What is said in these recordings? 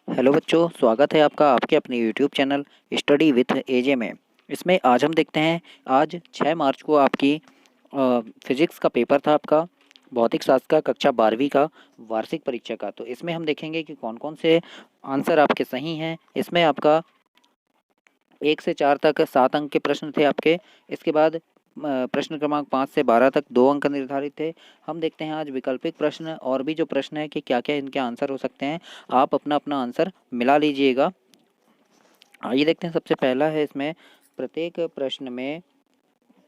Hello बच्चों, स्वागत है आपका आपके अपने यूट्यूब चैनल स्टडी विथ एजे में। इसमें आज हम देखते हैं, आज 6 मार्च को आपकी फिजिक्स का पेपर था आपका, भौतिक शास्त्र का कक्षा 12वीं का वार्षिक परीक्षा का। तो इसमें हम देखेंगे कि कौन कौन से आंसर आपके सही हैं। इसमें आपका 1 से 4 तक 7 अंक के प्रश्न थे आपके। इसके बाद प्रश्न क्रमांक 5 से 12 तक 2 अंक निर्धारित थे। हम देखते हैं आज वैकल्पिक प्रश्न और भी जो प्रश्न है कि क्या क्या इनके आंसर हो सकते हैं। आप अपना अपना आंसर मिला लीजिएगा। आइए देखते हैं, सबसे पहला है इसमें, प्रत्येक प्रश्न में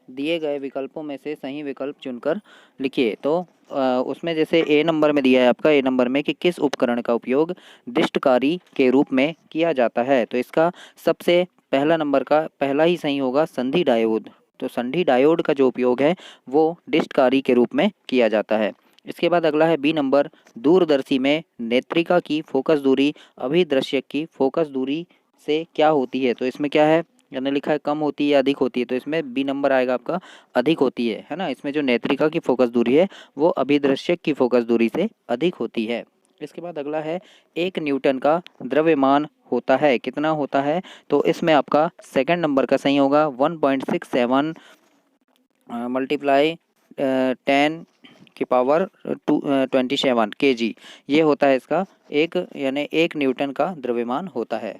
दिए गए विकल्पों में से सही विकल्प चुनकर लिखिए। तो उसमें जैसे ए नंबर में दिया है आपका, ए नंबर में कि किस उपकरण का उपयोग दृष्टकारी के रूप में किया जाता है। तो इसका सबसे पहला नंबर का पहला ही सही होगा, संधि डायोड। तो संधि डायोड का जो उपयोग है वो दृष्टकारी के रूप में किया जाता है। इसके बाद अगला है बी नंबर, दूरदर्शी में नेत्रिका की फोकस दूरी अभिदृश्यक की फोकस दूरी से क्या होती है। तो इसमें क्या है, मैंने लिखा है कम होती है या अधिक होती है। तो इसमें बी नंबर आएगा आपका, अधिक होती है ना। इसमें जो नेत्रिका की फोकस दूरी है वो अभिदृश्यक की फोकस दूरी से अधिक होती है। इसके बाद अगला है, 1 न्यूटन का द्रव्यमान होता है, कितना होता है। तो इसमें आपका सेकंड नंबर का सही होगा, 1.67 मल्टीप्लाई 10 की पावर 27 kg, ये होता है इसका एक, यानी 1 न्यूटन का द्रव्यमान होता है।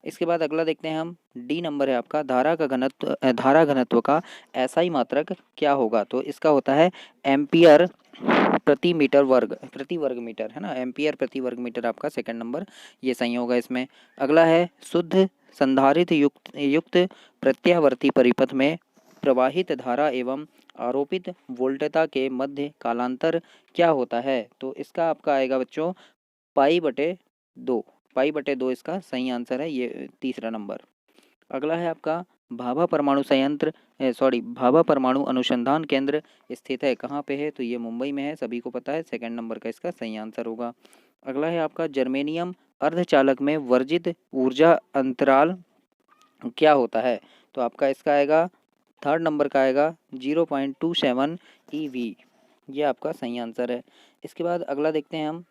इसके बाद अगला देखते हैं हम, डी नंबर है आपका, धारा घनत्व का एसआई मात्रक क्या होगा। तो इसका होता है एम्पियर प्रति वर्ग मीटर, है ना। एम्पियर प्रति वर्ग मीटर आपका सेकंड नंबर, ये सही होगा इसमें। अगला है, शुद्ध संधारित्र युक्त प्रत्यावर्ती परिपथ में प्रवाहित धारा एवं आरोपित वोल्टता के मध्य कालांतर क्या होता है। तो इसका आपका आएगा बच्चों पाई/2, पाई/2 इसका सही आंसर है, ये तीसरा नंबर। अगला है आपका, भाभा परमाणु अनुसंधान केंद्र स्थित है कहाँ पे है। तो ये मुंबई में है, सभी को पता है, सेकंड नंबर का इसका सही आंसर होगा। अगला है आपका, जर्मेनियम अर्धचालक में वर्जित ऊर्जा अंतराल क्या होता है। तो आपका इसका आएगा, थर्ड नंबर का आएगा 0.27 EV, ये आपका सही आंसर है। इसके बाद अगला देखते हैं हम,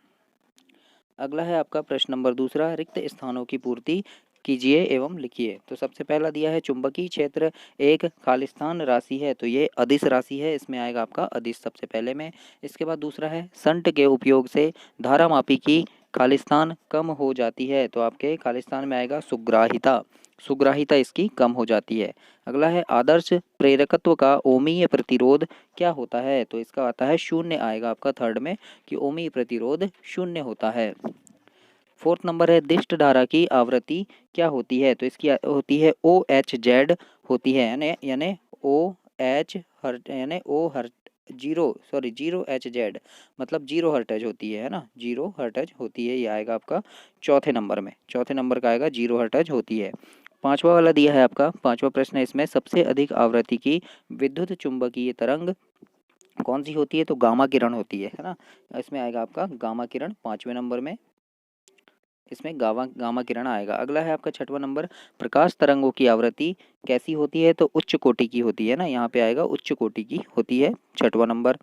अगला है आपका प्रश्न नंबर दूसरा, रिक्त स्थानों की पूर्ति कीजिए एवं लिखिए। तो सबसे पहला दिया है, चुंबकीय क्षेत्र एक खालिस्तान राशि है। तो ये अदिश राशि है, इसमें आएगा आपका अदिश सबसे पहले में। इसके बाद दूसरा है, संट के उपयोग से धारामापी की खालिस्तान कम हो जाती है। तो आपके खालिस्तान में आएगा सुग्राहिता, सुग्राहिता इसकी कम हो जाती है। अगला है, आदर्श प्रेरकत्व का ओमीय प्रतिरोध क्या होता है। तो इसका आता है शून्य, आएगा आपका थर्ड में कि ओमीय प्रतिरोध शून्य होता है। फोर्थ नंबर है, दिष्ट धारा की आवृत्ति क्या होती है। तो इसकी होती है OHZ होती है, यानी OH हर्ट, यानी O हर्ट 0HZ, मतलब 0 हर्टज होती है ना, 0 हर्टज होती है। ये आएगा आपका चौथे नंबर में, चौथे नंबर का आएगा 0 हर्टज होती है। पांचवा वाला दिया है आपका, पांचवा प्रश्न है इसमें, सबसे अधिक आवृत्ति की विद्युत चुंबकीय तरंग कौन सी होती है। तो गामा किरण होती है ना। इसमें आएगा आपका गामा किरण 5वें नंबर में, इसमें गामा गामा किरण आएगा। अगला है आपका छठवां नंबर, प्रकाश तरंगों की आवृत्ति कैसी होती है। तो उच्च कोटि की होती है ना, यहाँ पे आएगा उच्च कोटि की होती है, छठवां नंबर।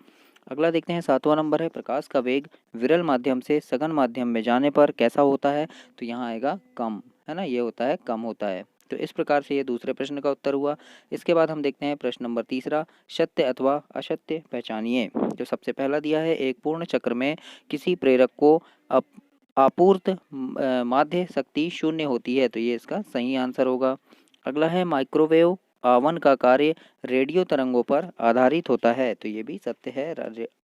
अगला देखते हैं, सातवां नंबर है, प्रकाश का वेग विरल माध्यम से सघन माध्यम में जाने पर कैसा होता है। तो यहाँ आएगा कम, है ना, ये होता है कम होता है। तो इस प्रकार से ये दूसरे प्रश्न का उत्तर हुआ। इसके बाद हम देखते हैं प्रश्न नंबर तीसरा, सत्य अथवा असत्य पहचानिए। जो सबसे पहला दिया है, एक पूर्ण चक्र में किसी प्रेरक को आपूर्त माध्य शक्ति शून्य होती है। तो ये इसका सही आंसर होगा। अगला है, माइक्रोवेव आवन का कार्य रेडियो तरंगों पर आधारित होता है। तो ये भी सत्य है,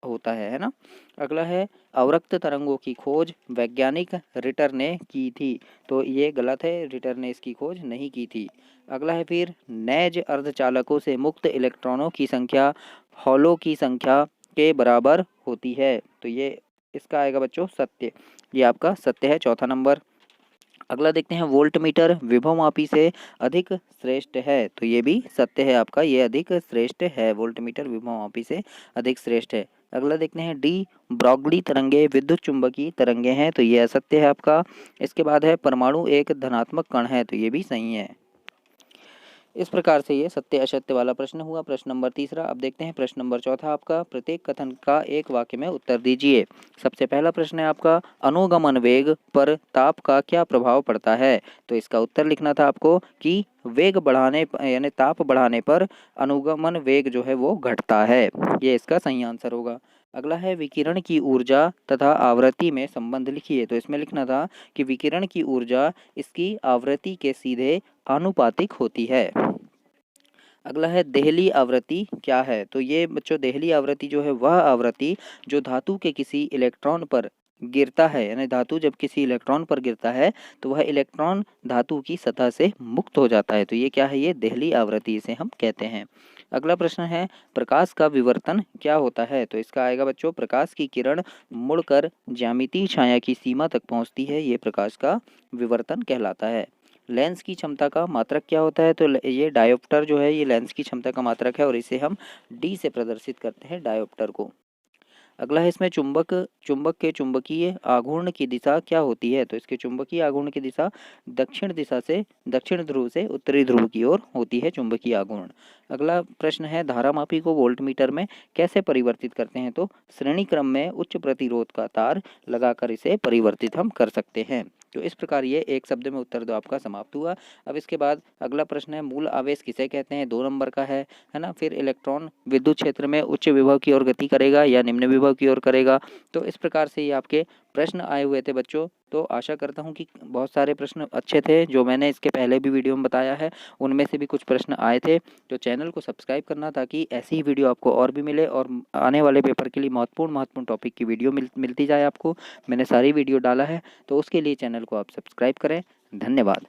होता है ना। अगला है, अवरक्त तरंगों की खोज वैज्ञानिक रिटर ने की थी। तो ये गलत है, रिटर ने इसकी खोज नहीं की थी। अगला है फिर, नैज अर्धचालकों से मुक्त इलेक्ट्रॉनों की संख्या हॉलों की संख्या के बराबर होती है। तो ये इसका आएगा बच्चों सत्य, ये आपका सत्य है, चौथा नंबर। अगला देखते हैं, वोल्टमीटर विभवमापी से अधिक श्रेष्ठ है। तो ये भी सत्य है आपका, ये अधिक श्रेष्ठ है, वोल्टमीटर विभवमापी से अधिक श्रेष्ठ है। अगला देखते हैं, डी ब्रॉगली तरंगे विद्युत चुंबकीय तरंगे हैं। तो ये असत्य है आपका। इसके बाद है, परमाणु एक धनात्मक कण है। तो ये भी सही है। इस प्रकार से ये सत्य असत्य वाला प्रश्न हुआ। प्रश्न नंबर तीसरा। अब देखते हैं प्रश्न नंबर चौथा आपका। प्रत्येक कथन का एक वाक्य में उत्तर दीजिए। सबसे पहला प्रश्न है आपका, अनुगमन वेग पर ताप का क्या प्रभाव पड़ता है? तो इसका उत्तर लिखना था आपको कि वेग बढ़ाने यानी ताप बढ़ाने पर अनुगमन वेग जो है वो घटता है। ये इसका सही आंसर होगा। अगला है, विकिरण की ऊर्जा तथा आवृत्ति में संबंध लिखिए। तो इसमें लिखना था कि विकिरण की ऊर्जा इसकी आवृत्ति के सीधे आनुपातिक होती है। अगला है, देहली आवृत्ति क्या है? तो ये बच्चों देहली आवृत्ति जो है वह आवृत्ति जो धातु के किसी इलेक्ट्रॉन पर गिरता है, यानी धातु जब किसी इलेक्ट्रॉन पर गिरता है तो वह इलेक्ट्रॉन धातु की सतह से मुक्त हो जाता है। तो ये क्या है? ये देहली आवृत्ति इसे हम कहते हैं। अगला प्रश्न है, प्रकाश का विवर्तन क्या होता है? तो इसका आएगा बच्चों, प्रकाश की किरण मुड़कर ज्यामितीय छाया की सीमा तक पहुंचती है, ये प्रकाश का विवर्तन कहलाता है। लेंस की क्षमता का मात्रक क्या होता है? तो ये डायोप्टर जो है ये लेंस की क्षमता का मात्रक है और इसे हम डी से प्रदर्शित करते हैं, डायोप्टर को। अगला है, इसमें चुंबक चुंबक के चुंबकीय आघूर्ण की दिशा क्या होती है? तो इसके चुंबकीय आघूर्ण की दिशा दक्षिण ध्रुव से उत्तरी ध्रुव की ओर होती है चुंबकीय आघूर्ण। अगला प्रश्न है, धारामापी को वोल्टमीटर में कैसे परिवर्तित करते हैं? तो श्रेणी क्रम में उच्च प्रतिरोध का तार लगाकर इसे परिवर्तित हम कर सकते हैं। तो इस प्रकार ये एक शब्द में उत्तर दो आपका समाप्त हुआ। अब इसके बाद अगला प्रश्न है, मूल आवेश किसे कहते हैं? 2 नंबर का है ना। फिर इलेक्ट्रॉन विद्युत क्षेत्र में उच्च विभव की ओर गति करेगा या निम्न विभव की ओर करेगा? तो इस प्रकार से ये आपके प्रश्न आए हुए थे बच्चों। तो आशा करता हूँ कि बहुत सारे प्रश्न अच्छे थे जो मैंने इसके पहले भी वीडियो में बताया है, उनमें से भी कुछ प्रश्न आए थे। तो चैनल को सब्सक्राइब करना ताकि ऐसी ही वीडियो आपको और भी मिले और आने वाले पेपर के लिए महत्वपूर्ण टॉपिक की वीडियो मिलती जाए आपको। मैंने सारी वीडियो डाला है तो उसके लिए चैनल को आप सब्सक्राइब करें। धन्यवाद।